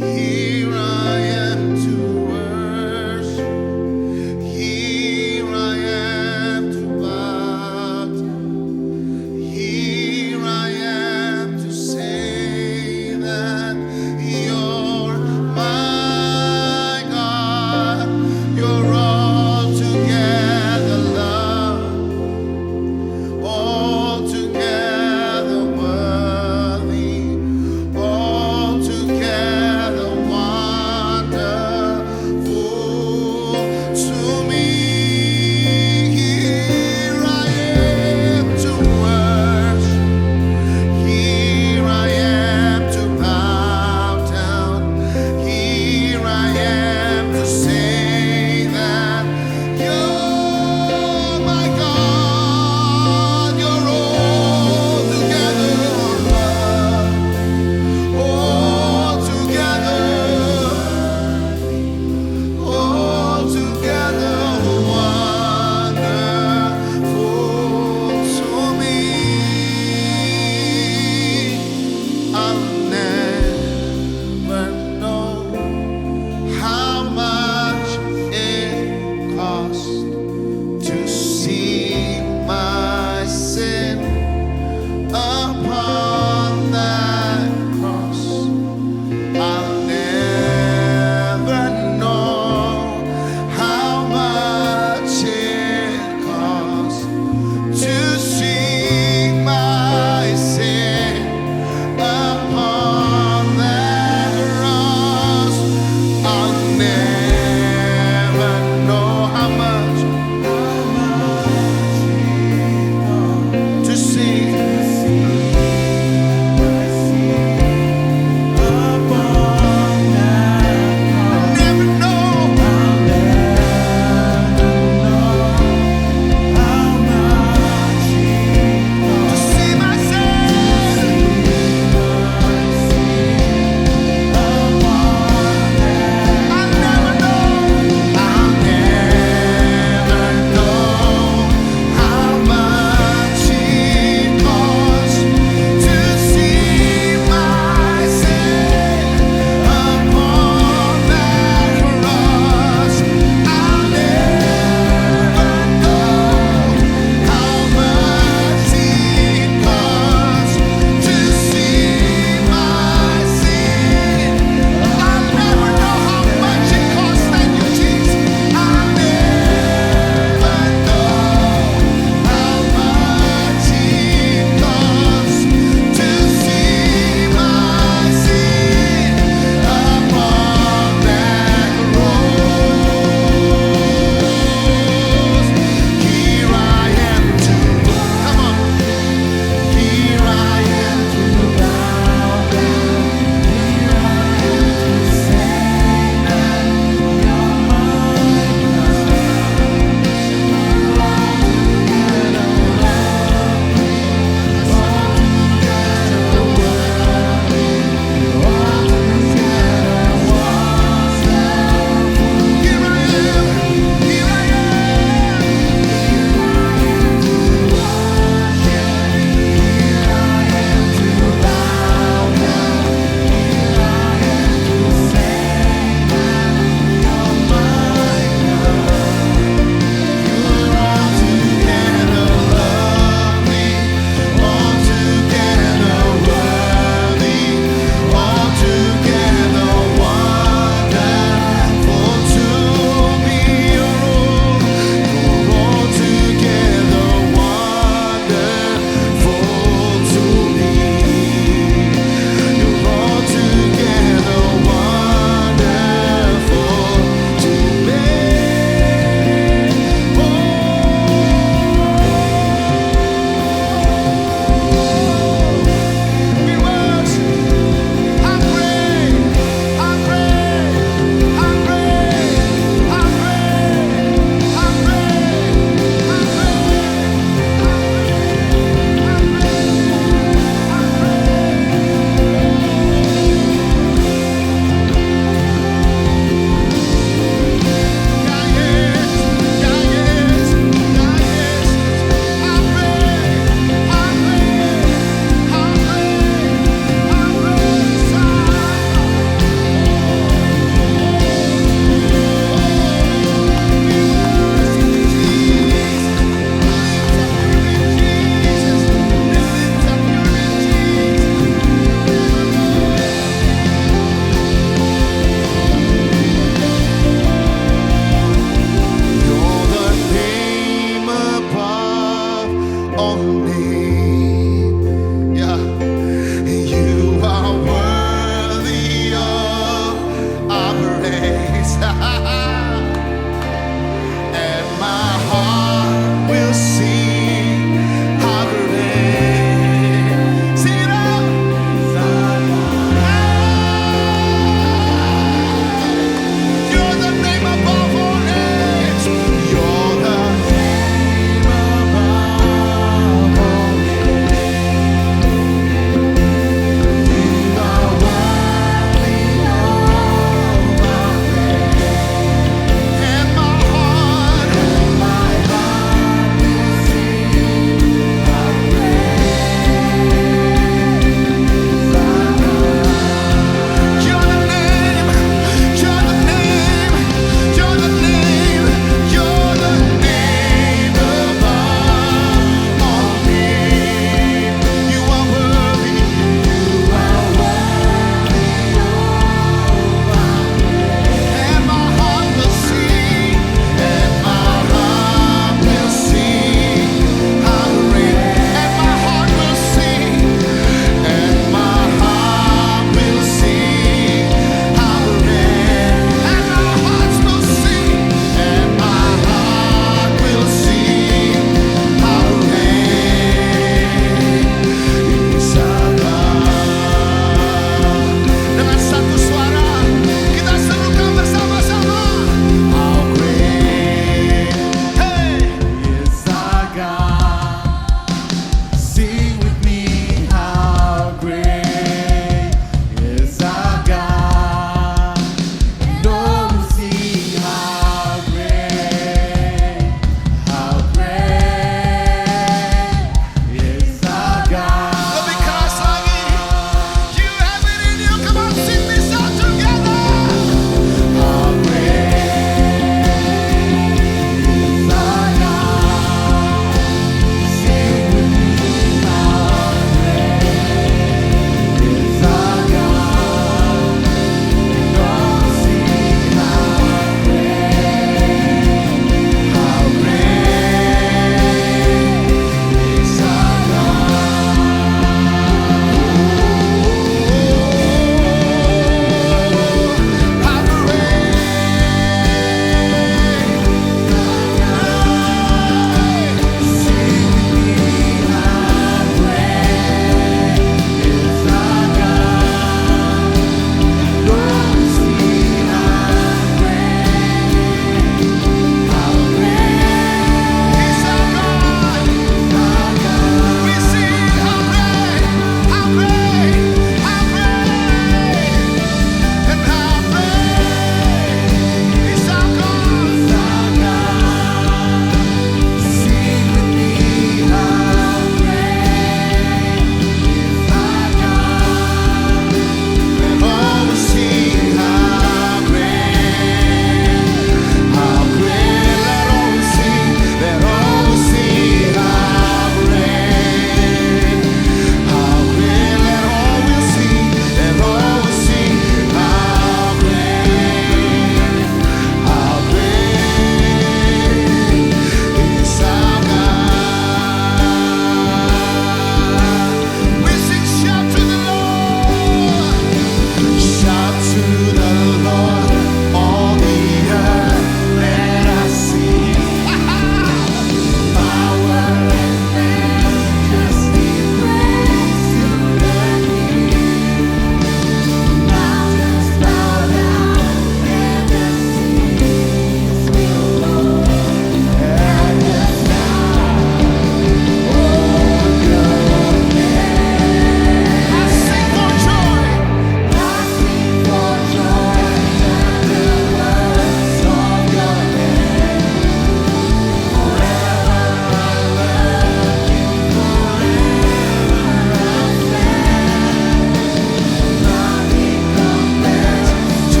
Here I am to worship. Here I am to bow down. Here I am to say that you're my God. You're altogether love, altogether worthy, altogether wonderful.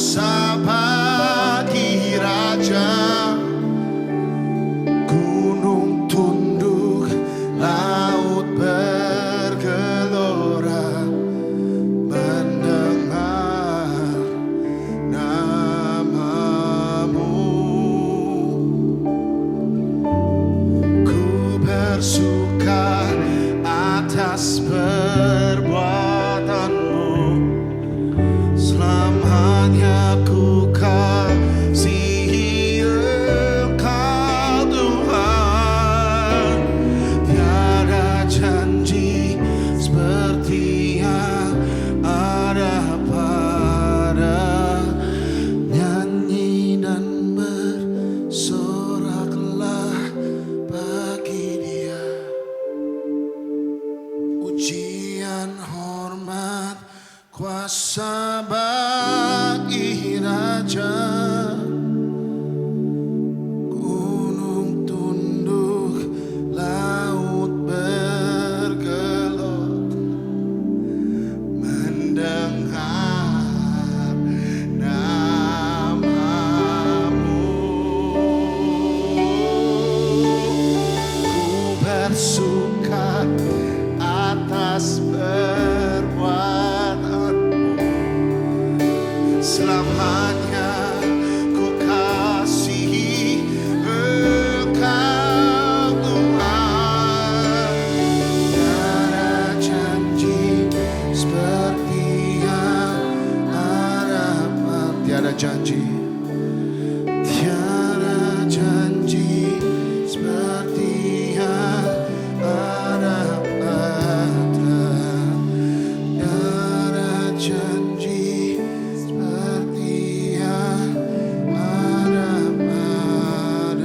kuasa bagi raja, gunung tunduk, laut bergelora mendengar namamu. Ku bersuka atas perbuatanmu, selamanya ku kasihi Engkau Tuhan. Tiada janji seperti yang ada pada nyanyi dan bersoraklah bagi Dia. Pujian, hormat, kuasa bagi raja, gunung tunduk, laut bergelora mendengar namamu. Ku bersuka atas perbuatanmu, selamanya ku kasihi Engkau Tuhan. Tiada janji seperti yang ada, tiada janji, tiada janji seperti yang ada pada, tiada janji seperti yang ada padamu.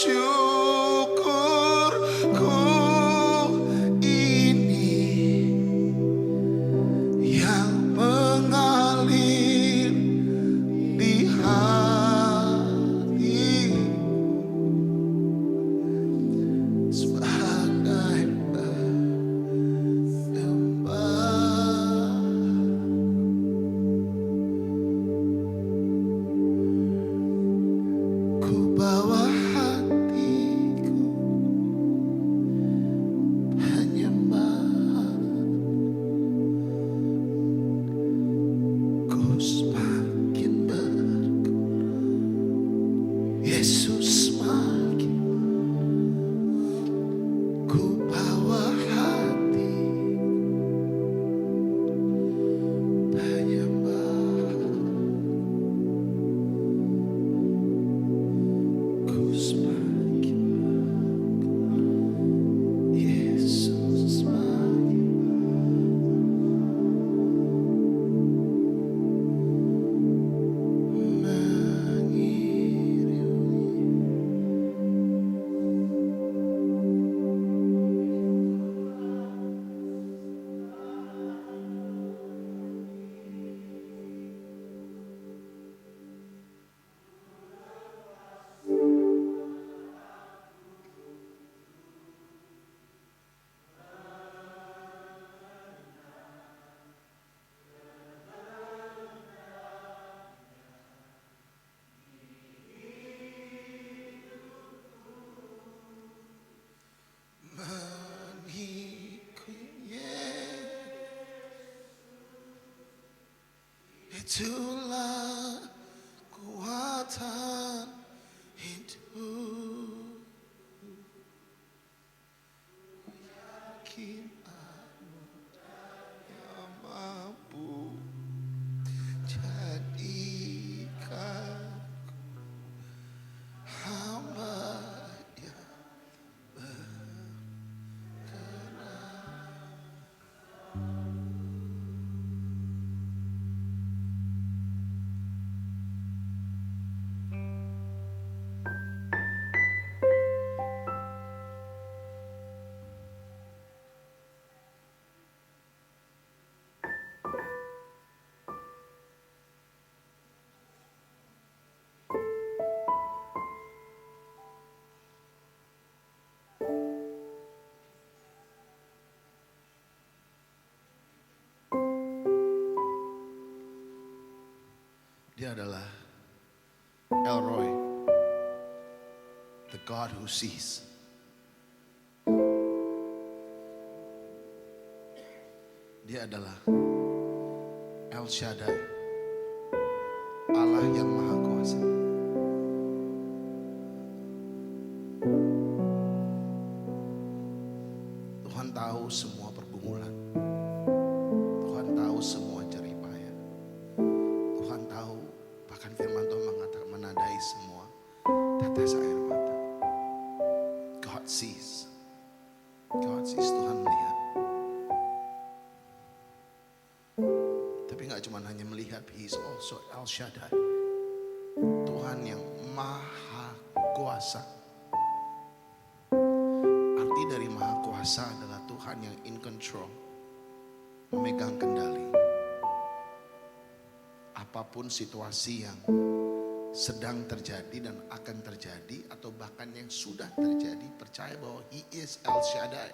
syukurku ini yang mengalir di hati sebagai penyembah. Ku bawa hatiku penyembah. Ku semakin Yesus semakin. Ku bawa hati penyembah. Ku semakin Yesus semakin. Itulah kekuatan hidup. Yakin aku yang mampu jadikan hamba yang Dia adalah El Roy, the God who sees. Dia adalah El Shaddai, Allah yang Maha Kuasa. Tuhan tahu semua pergumulan. Tuhan tahu semua jerih payah. Tuhan tahu, bahkan firman Tuhan mengatakan menandai semua tetes air mata. God sees. God sees, Tuhan melihat. Tapi gak cuma hanya melihat, He is also El Shaddai, Tuhan yang Maha Kuasa. Arti dari Maha Kuasa adalah Tuhan yang in control, memegang kendali. Apapun situasi yang sedang terjadi dan akan terjadi, atau bahkan yang sudah terjadi, percaya bahwa He is El Shaddai,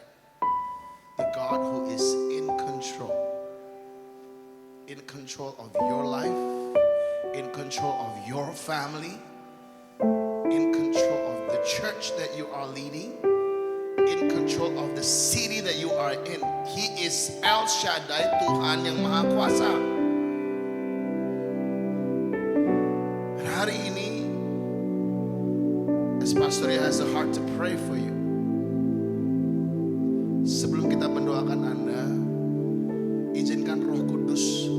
the God who is in control. In control of your life, in control of your family, in control of the church that you are leading, in control of the city that you are in. He is El Shaddai, Tuhan yang Maha Kuasa. Dan hari ini, as Pastor has a heart to pray for you, sebelum kita mendoakan Anda, izinkan Roh Kudus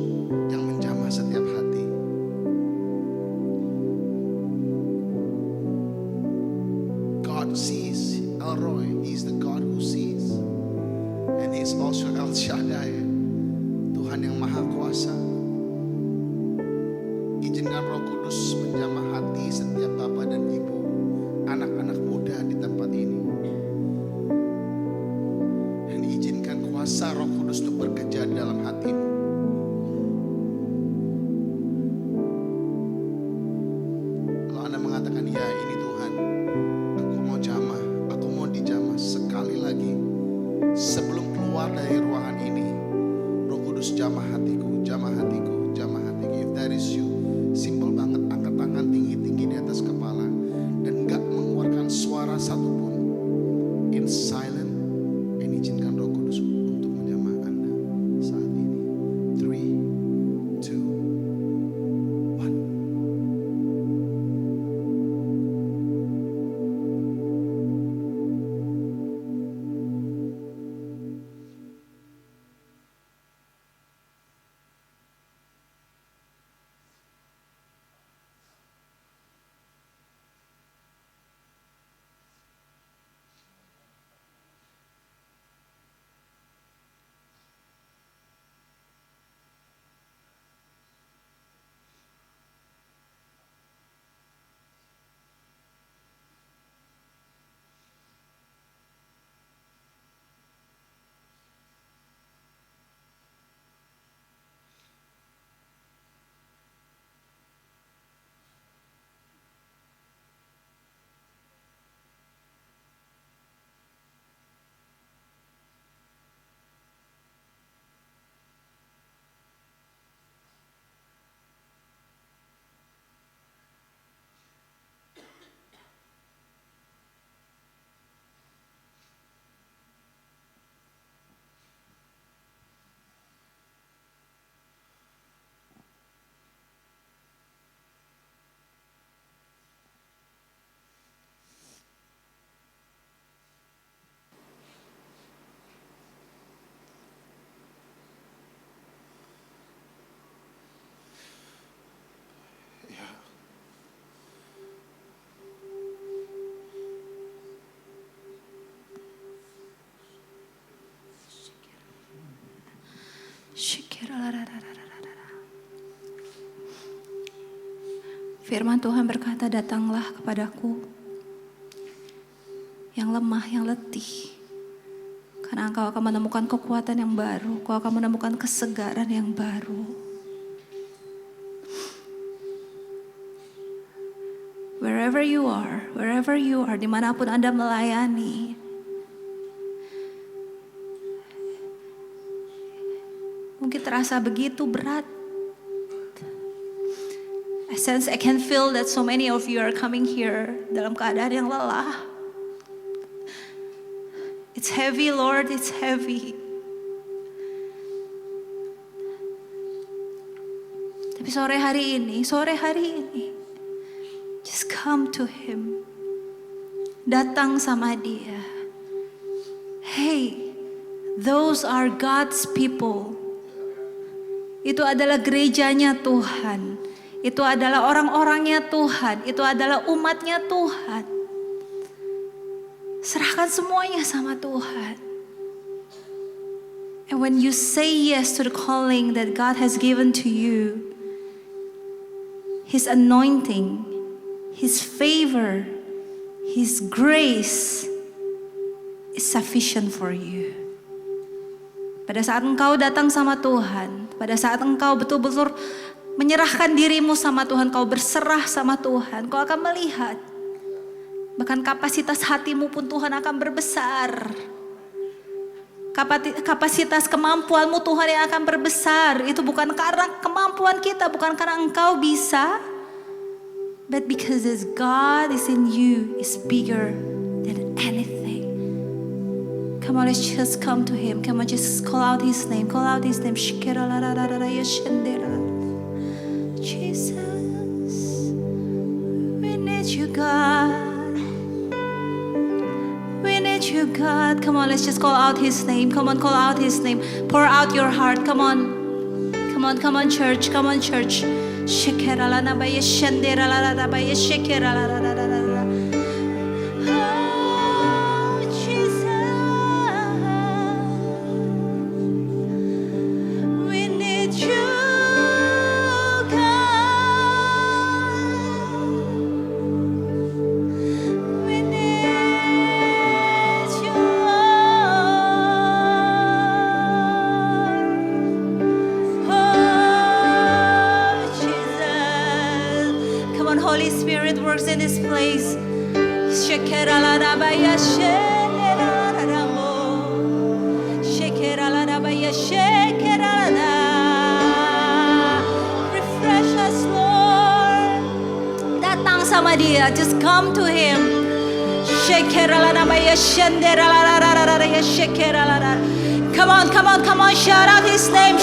yang menjamah setiap hati. God sees El Roy. He's the God who sees. And He's also El Shaddai, Tuhan yang Maha Kuasa. Izinkan Roh Kudus menjamah hati setiap bapak dan ibu, anak-anak muda suara satupun in silent, and izinkan Roh Kudus untuk menjamah Anda saat ini. 3, 2, 1. Firman Tuhan berkata, datanglah kepadaku yang lemah, yang letih. Karena engkau akan menemukan kekuatan yang baru. Engkau akan menemukan kesegaran yang baru. Wherever you are, dimanapun Anda melayani, mungkin terasa begitu berat. I can feel that so many of you are coming here dalam keadaan yang lelah. It's heavy, Lord, it's heavy. Tapi sore hari ini, just come to Him. Datang sama Dia. Hey, those are God's people. Itu adalah gerejanya Tuhan. Itu adalah orang-orangnya Tuhan. Itu adalah umatnya Tuhan. Serahkan semuanya sama Tuhan. And when you say yes to the calling that God has given to you, His anointing, His favor, His grace is sufficient for you. Pada saat engkau datang sama Tuhan, pada saat engkau betul-betul menyerahkan dirimu sama Tuhan, kau berserah sama Tuhan, kau akan melihat bahkan kapasitas hatimu pun Tuhan akan berbesar. Kapasitas kemampuanmu Tuhan yang akan berbesar. Itu bukan karena kemampuan kita, bukan karena engkau bisa, but because God is in you is bigger than anything. Come on, let's just come to Him. Come on, just call out His name. Call out His name. Jesus, we need you, God. We need you, God. Come on, let's just call out His name. Come on, call out His name. Pour out your heart. Come on. Come on, come on, church. Come on, church. Oh, Jesus. We need you. Holy Spirit works in this place. Refresh us, Lord. Datang sama Dia, just come to Him. Come on, shout out his name.